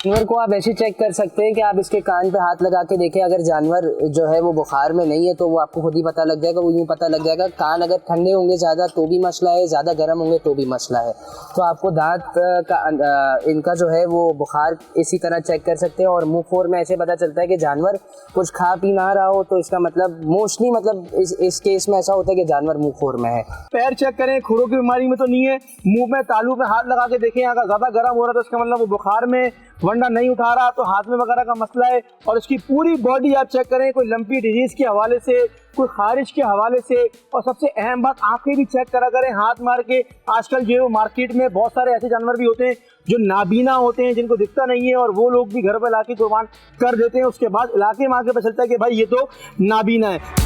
जानवर को आप ऐसे चेक कर सकते हैं कि आप इसके कान पे हाथ लगा के देखें, अगर जानवर जो है वो बुखार में नहीं है तो वो आपको खुद ही पता लग जाएगा, वो यूँ पता लग जाएगा। कान अगर ठंडे होंगे ज़्यादा तो भी मसला है, ज़्यादा गर्म होंगे तो भी मसला है। तो आपको दांत का इनका जो है वो बुखार इसी तरह चेक कर सकते हैं। और मुँह फोर में ऐसे पता चलता है कि जानवर कुछ खा पी ना रहा हो, तो इसका मतलब मोस्टली मतलब इस केस में ऐसा होता है कि जानवर मुँह फोर में है। पैर चेक करें, खुरों की बीमारी में तो नहीं है। मुंह में तालू में हाथ लगा के देखें, अगर ज़्यादा गर्म हो रहा है तो इसका मतलब वो बुखार में वंडा नहीं उठा रहा, तो हाथ में वगैरह का मसला है। और इसकी पूरी बॉडी आप चेक करें, कोई लंपी डिजीज़ के हवाले से, कोई खारिश के हवाले से। और सबसे अहम बात, आंखें भी चेक करा करें हाथ मार के। आजकल जो मार्केट में बहुत सारे ऐसे जानवर भी होते हैं जो नाबीना होते हैं, जिनको दिखता नहीं है, और वो लोग भी घर पर लाके कुर्बान कर देते हैं। उसके बाद इलाके में आके पता चलता है कि भाई ये तो नाबीना है।